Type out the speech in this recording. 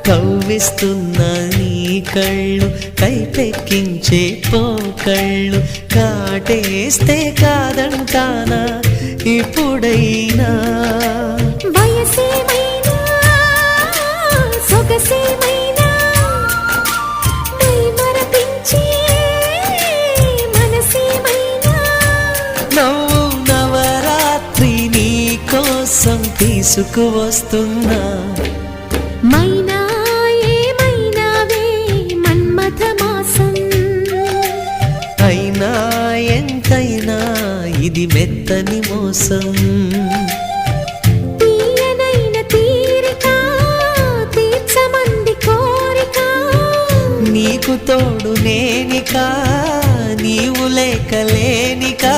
కవ్విస్తున్న నీ కళ్ళు కైపెక్కించే పోకళ్ళు కాటేస్తే కాదంటానా ఇప్పుడైనా వయసేమైనా సొగసేమైనా మరపించే మనసేమైనా నవ్వు నవరాత్రి నీ కోసం తీసుకువస్తున్నా మైనా ఏమైనావే మన్మథ మాసం అయినా ఎంతైనా ఇది మెత్తని మోసం తీయనైన తీరిక తీర్చమంది కోరిక నీకు తోడు నేనికా నీవు లేకలేనికా